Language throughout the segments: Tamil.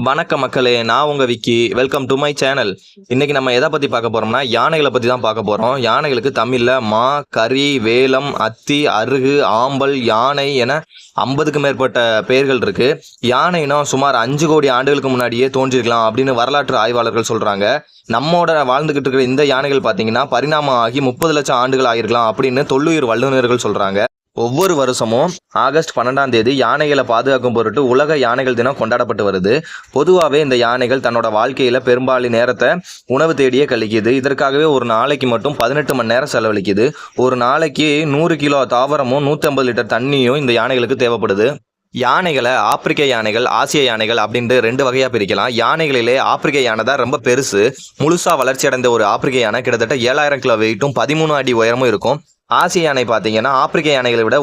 வணக்க மக்களே, நான் உங்க Vicky. Welcome to my channel. இன்னைக்கு நம்ம எதை பத்தி பார்க்க போறோம்னா யானைகளை பத்தி தான் பார்க்க போறோம். யானைகளுக்கு தமிழ்ல மா, கரி, வேலம், அத்தி, அருகு, ஆம்பல், யானை என 50க்கும் மேற்பட்ட பெயர்கள் இருக்கு. யானைனா சுமார் 5 கோடி ஆண்டுகளுக்கு முன்னாடியே தோன்றிருக்கலாம் அப்படின்னு வரலாற்று ஆய்வாளர்கள் சொல்றாங்க. நம்மோட வாழ்ந்துகிட்டு இருக்கிற இந்த யானைகள் பார்த்தீங்கன்னா பரிணாமம் ஆகி 30 லட்சம் ஆண்டுகள் ஆகிருக்கலாம் அப்படின்னு தொல்லுயிர் வல்லுநர்கள் சொல்றாங்க. ஒவ்வொரு வருஷமும் ஆகஸ்ட் 12ஆம் தேதி யானைகளை பாதுகாக்கும் பொருட்டு உலக யானைகள் தினம் கொண்டாடப்பட்டு வருது. பொதுவாகவே இந்த யானைகள் தன்னோட வாழ்க்கையில பெரும்பாலும் நேரத்தை உணவு தேடியே கழிக்குது. இதற்காகவே ஒரு நாளைக்கு மட்டும் 18 மணி நேரம் செலவழிக்குது. ஒரு நாளைக்கு 100 கிலோ தாவரமும் 150 லிட்டர் தண்ணியும் இந்த யானைகளுக்கு தேவைப்படுது. யானைகளை ஆப்பிரிக்க யானைகள், ஆசிய யானைகள் அப்படின்ட்டு 2 வகையாக பிரிக்கலாம். யானைகளிலே ஆப்பிரிக்க யானை தான் ரொம்ப பெருசு. முழுசா வளர்ச்சி அடைந்த ஒரு ஆப்பிரிக்க யானை கிட்டத்தட்ட 7000 கிலோ வெயிட்டும் 13 அடி உயரமும் இருக்கும். ஆசிய யானை பார்த்தீங்கன்னா ஆப்பிரிக்க யானைகளை விட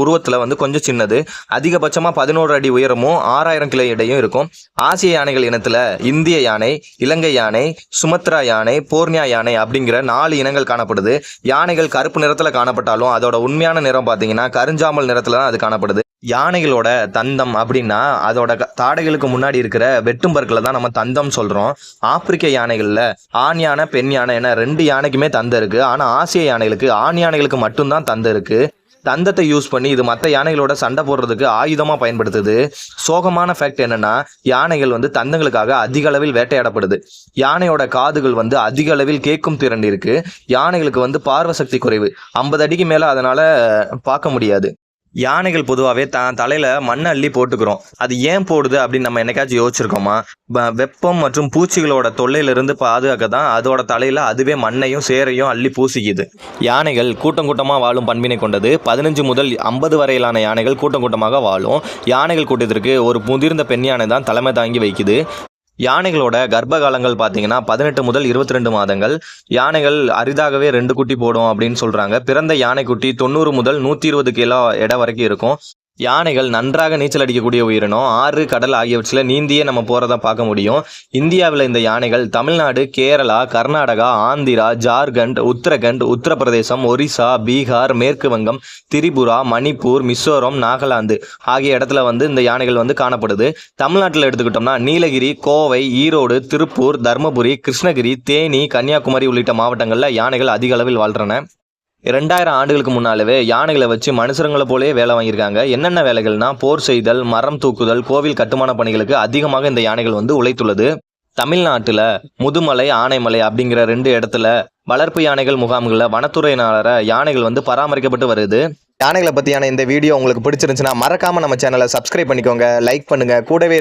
உருவத்தில் கொஞ்சம் சின்னது. அதிகபட்சமாக 11 அடி உயரமும் 6000 கிலோ எடையும் இருக்கும். ஆசிய யானைகள் இனத்தில் இந்திய யானை, இலங்கை யானை, சுமத்ரா யானை, போர்னியா யானை அப்படிங்கிற 4 இனங்கள் காணப்படுது. யானைகள் கருப்பு நிறத்தில் காணப்பட்டாலும் அதோட உண்மையான நிறம் பார்த்தீங்கன்னா கருஞ்சாமல் நிறத்தில் தான் அது காணப்படுது. யானைகளோட தந்தம் அப்படின்னா அதோட தாடைகளுக்கு முன்னாடி இருக்கிற வெட்டும் பற்களை தான் நம்ம தந்தம் சொல்றோம். ஆப்பிரிக்க யானைகள்ல ஆண் யானை, பெண் யானை என 2 யானைக்குமே தந்தம் இருக்கு. ஆனா ஆசிய யானைகளுக்கு ஆண் யானைகளுக்கு மட்டும்தான் தந்தம் இருக்கு. தந்தத்தை யூஸ் பண்ணி இது மற்ற யானைகளோட சண்டை போடுறதுக்கு ஆயுதமா பயன்படுத்துது. சோகமான ஃபேக்ட் என்னன்னா யானைகள் தந்தங்களுக்காக அதிக அளவில் வேட்டையாடப்படுது. யானையோட காதுகள் அதிக அளவில் கேட்கும் திறன் இருக்கு. யானைகளுக்கு பார்வை சக்தி குறைவு. 50 அடிக்கு மேல அதனால பார்க்க முடியாது. யானைகள் பொதுவாகவே தலையில மண்ணை அள்ளி போட்டுக்கிறோம். அது ஏன் போடுது அப்படின்னு நம்ம என்னைக்காச்சும் யோசிச்சிருக்கோமா? வெப்பம் மற்றும் பூச்சிகளோட தொல்லையிலிருந்து பாதுகாக்க தான் அதோட தலையில அதுவே மண்ணையும் சேரையும் அள்ளி பூசிக்குது. யானைகள் கூட்டம் கூட்டமாக வாழும் பண்பினை கொண்டது. 15 முதல் 50 வரையிலான யானைகள் கூட்டம் கூட்டமாக வாழும். யானைகள் கூட்டத்திற்கு ஒரு முதிர்ந்த பெண் யானை தான் தலைமை தாங்கி வைக்குது. யானைகளோட கர்ப்ப காலங்கள் பார்த்தீங்கன்னா 18 முதல் 22 மாதங்கள். யானைகள் அரிதாகவே 2 குட்டி போடும் அப்படின்னு சொல்றாங்க. பிறந்த யானைக்குட்டி 90 முதல் 120 கிலோ எடை வரைக்கும் இருக்கும். யானைகள் நன்றாக நீச்சல் அடிக்கக்கூடிய உயிரினம். ஆறு, கடல் ஆகியவற்றில் நீந்தியே நம்ம போகிறத பார்க்க முடியும். இந்தியாவில் இந்த யானைகள் தமிழ்நாடு, கேரளா, கர்நாடகா, ஆந்திரா, ஜார்க்கண்ட், உத்தரகண்ட், உத்தரப்பிரதேசம், ஒரிசா, பீகார், மேற்கு வங்கம், திரிபுரா, மணிப்பூர், மிசோரம், நாகாலாந்து ஆகிய இடத்துல இந்த யானைகள் காணப்படுது. தமிழ்நாட்டில் எடுத்துக்கிட்டோம்னா நீலகிரி, கோவை, ஈரோடு, திருப்பூர், தர்மபுரி, கிருஷ்ணகிரி, தேனி, கன்னியாகுமரி உள்ளிட்ட மாவட்டங்களில் யானைகள் அதிக அளவில் வாழ்றன. 2000 ஆண்டுகளுக்கு முன்னாலவே யானைகளை வச்சு மனுஷங்களை போலே வேலை வாங்கியிருக்காங்க. என்னென்ன வேலைகள்னா போர் செய்தல், மரம் தூக்குதல், கோவில் கட்டுமான பணிகளுக்கு அதிகமாக இந்த யானைகள் உழைத்துள்ளது. தமிழ்நாட்டில் முதுமலை, ஆனைமலை அப்படிங்கிற 2 இடத்துல வளர்ப்பு யானைகள் முகாம்களில் வனத்துறையினரால் யானைகள் பராமரிக்கப்பட்டு வருது. யானைகளை பற்றியான இந்த வீடியோ உங்களுக்கு பிடிச்சிருந்துச்சுன்னா மறக்காம நம்ம சேனலை சப்ஸ்கிரைப் பண்ணிக்கோங்க, லைக் பண்ணுங்க. கூடவே